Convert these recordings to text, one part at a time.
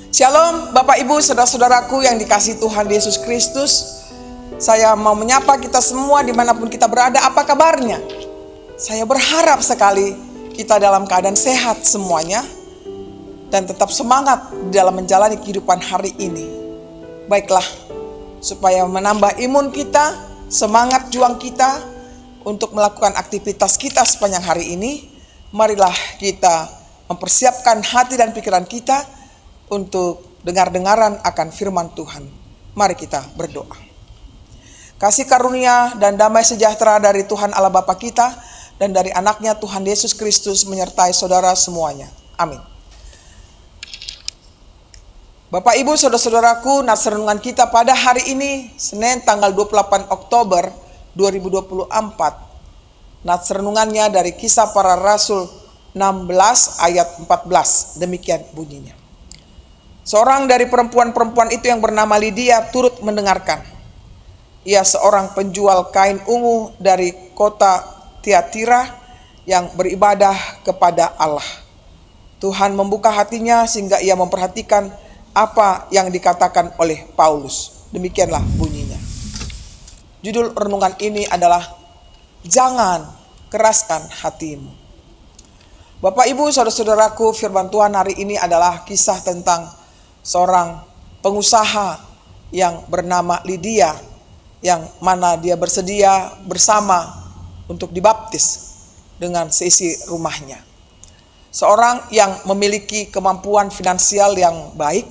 Shalom Bapak Ibu Saudara-saudaraku yang dikasihi Tuhan Yesus Kristus. Saya mau menyapa kita semua dimanapun kita berada. Apa kabarnya? Saya berharap sekali kita dalam keadaan sehat semuanya dan tetap semangat dalam menjalani kehidupan hari ini. Baiklah, supaya menambah imun kita, semangat juang kita untuk melakukan aktivitas kita sepanjang hari ini, marilah kita mempersiapkan hati dan pikiran kita untuk dengar-dengaran akan firman Tuhan. Mari kita berdoa. Kasih karunia dan damai sejahtera dari Tuhan Allah Bapa kita dan dari anaknya Tuhan Yesus Kristus menyertai saudara semuanya. Amin. Bapak Ibu Saudara-saudaraku, nats renungan kita pada hari ini Senin tanggal 28 Oktober 2024. Nats renungannya dari Kisah Para Rasul 16 ayat 14. Demikian bunyinya. Seorang dari perempuan-perempuan itu yang bernama Lydia turut mendengarkan. Ia seorang penjual kain ungu dari kota Tiatira yang beribadah kepada Allah. Tuhan membuka hatinya sehingga ia memperhatikan apa yang dikatakan oleh Paulus. Demikianlah bunyinya. Judul renungan ini adalah Jangan Keraskan Hatimu. Bapak Ibu Saudara-saudaraku, firman Tuhan hari ini adalah kisah tentang seorang pengusaha yang bernama Lydia, yang mana dia bersedia bersama untuk dibaptis dengan seisi rumahnya. Seorang yang memiliki kemampuan finansial yang baik,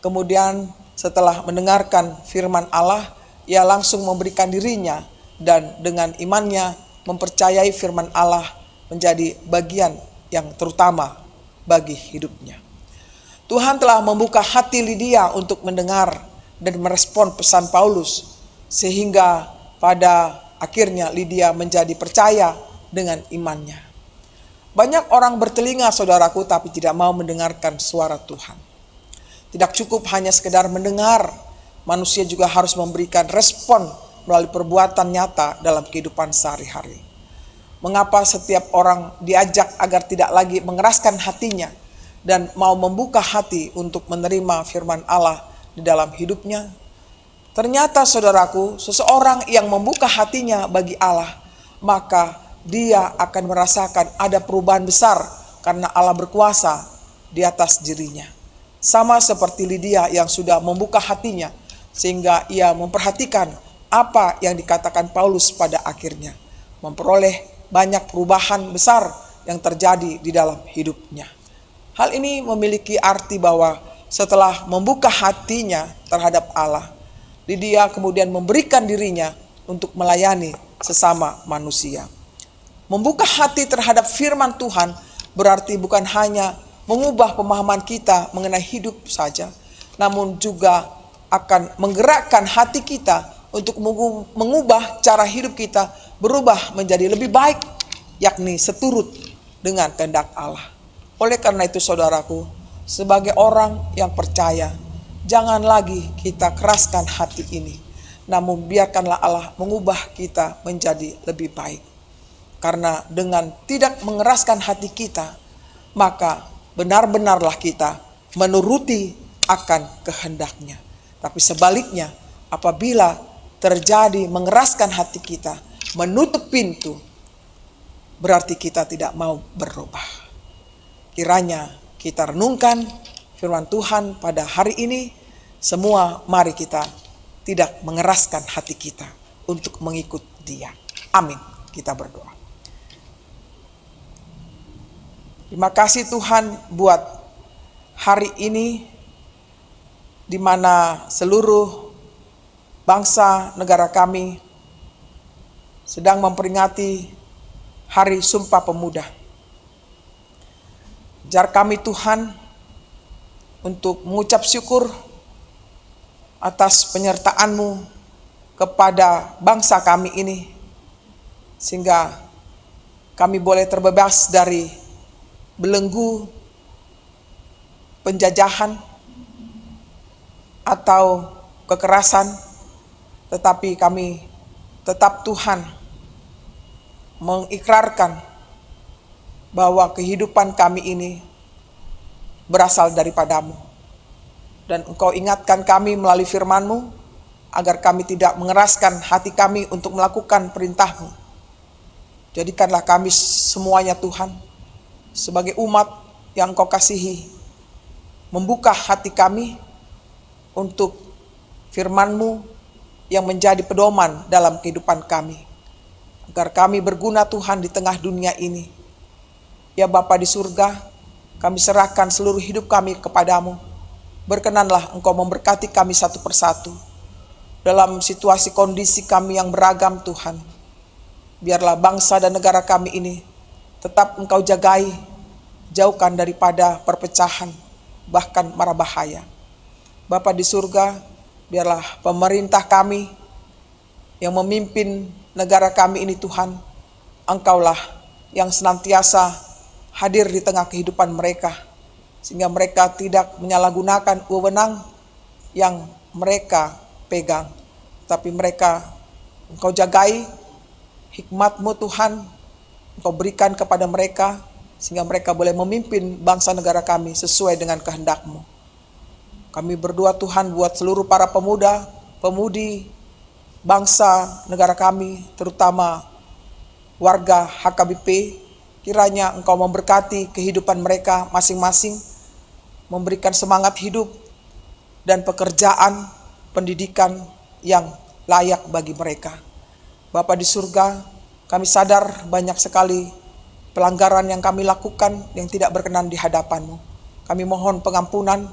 kemudian setelah mendengarkan firman Allah, ia langsung memberikan dirinya dan dengan imannya mempercayai firman Allah menjadi bagian yang terutama bagi hidupnya. Tuhan telah membuka hati Lydia untuk mendengar dan merespon pesan Paulus, sehingga pada akhirnya Lydia menjadi percaya dengan imannya. Banyak orang bertelinga saudaraku tapi tidak mau mendengarkan suara Tuhan. Tidak cukup hanya sekedar mendengar, manusia juga harus memberikan respon melalui perbuatan nyata dalam kehidupan sehari-hari. Mengapa setiap orang diajak agar tidak lagi mengeraskan hatinya dan mau membuka hati untuk menerima firman Allah di dalam hidupnya? Ternyata saudaraku, seseorang yang membuka hatinya bagi Allah, maka dia akan merasakan ada perubahan besar karena Allah berkuasa di atas dirinya. Sama seperti Lydia yang sudah membuka hatinya sehingga ia memperhatikan apa yang dikatakan Paulus pada akhirnya, memperoleh banyak perubahan besar yang terjadi di dalam hidupnya. Hal ini memiliki arti bahwa setelah membuka hatinya terhadap Allah, Lydia kemudian memberikan dirinya untuk melayani sesama manusia. Membuka hati terhadap firman Tuhan berarti bukan hanya mengubah pemahaman kita mengenai hidup saja, namun juga akan menggerakkan hati kita untuk mengubah cara hidup kita berubah menjadi lebih baik, yakni seturut dengan kehendak Allah. Oleh karena itu saudaraku, sebagai orang yang percaya, jangan lagi kita keraskan hati ini, namun biarkanlah Allah mengubah kita menjadi lebih baik. Karena dengan tidak mengeraskan hati kita, maka benar-benarlah kita menuruti akan kehendaknya. Tapi sebaliknya, apabila terjadi mengeraskan hati kita, menutup pintu, berarti kita tidak mau berubah. Kiranya kita renungkan firman Tuhan pada hari ini. Semua mari kita tidak mengeraskan hati kita untuk mengikut Dia. Amin. Kita berdoa. Terima kasih Tuhan buat hari ini di mana seluruh bangsa negara kami sedang memperingati Hari Sumpah Pemuda. Ajar kami Tuhan untuk mengucap syukur atas penyertaan-Mu kepada bangsa kami ini, sehingga kami boleh terbebas dari belenggu penjajahan atau kekerasan, tetapi kami tetap Tuhan mengikrarkan bahwa kehidupan kami ini berasal daripada-Mu. Dan Engkau ingatkan kami melalui firman-Mu, agar kami tidak mengeraskan hati kami untuk melakukan perintah-Mu. Jadikanlah kami semuanya Tuhan, sebagai umat yang Engkau kasihi, membuka hati kami untuk firman-Mu yang menjadi pedoman dalam kehidupan kami, agar kami berguna Tuhan di tengah dunia ini. Ya Bapa di surga, kami serahkan seluruh hidup kami kepadamu. Berkenanlah Engkau memberkati kami satu persatu dalam situasi kondisi kami yang beragam Tuhan. Biarlah bangsa dan negara kami ini tetap Engkau jagai, jauhkan daripada perpecahan, bahkan mara bahaya. Bapa di surga, biarlah pemerintah kami yang memimpin negara kami ini Tuhan, Engkaulah yang senantiasa hadir di tengah kehidupan mereka, sehingga mereka tidak menyalahgunakan wewenang yang mereka pegang, tapi mereka Engkau jagai, hikmat-Mu Tuhan Engkau berikan kepada mereka, sehingga mereka boleh memimpin bangsa negara kami sesuai dengan kehendak-Mu. Kami berdoa Tuhan buat seluruh para pemuda, pemudi, bangsa negara kami, terutama warga HKBP, kiranya Engkau memberkati kehidupan mereka masing-masing, memberikan semangat hidup dan pekerjaan, pendidikan yang layak bagi mereka. Bapa di surga, kami sadar banyak sekali pelanggaran yang kami lakukan yang tidak berkenan di hadapan-Mu. Kami mohon pengampunan,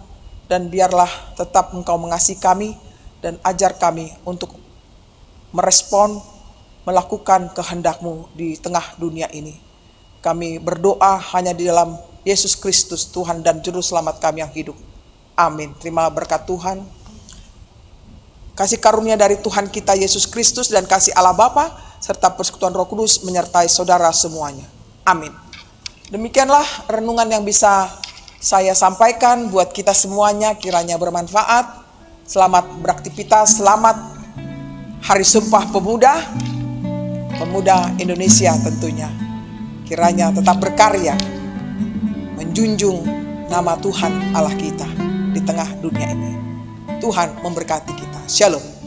dan biarlah tetap Engkau mengasihi kami dan ajar kami untuk merespon, melakukan kehendak-Mu di tengah dunia ini. Kami berdoa hanya di dalam Yesus Kristus, Tuhan dan Juru Selamat kami yang hidup. Amin. Terima berkat Tuhan. Kasih karunia dari Tuhan kita Yesus Kristus dan kasih Allah Bapa serta persekutuan Roh Kudus menyertai saudara semuanya. Amin. Demikianlah renungan yang bisa saya sampaikan buat kita semuanya, kiranya bermanfaat. Selamat beraktivitas, selamat Hari Sumpah Pemuda, Pemuda Indonesia tentunya. Kiranya tetap berkarya, menjunjung nama Tuhan Allah kita di tengah dunia ini. Tuhan memberkati kita. Shalom.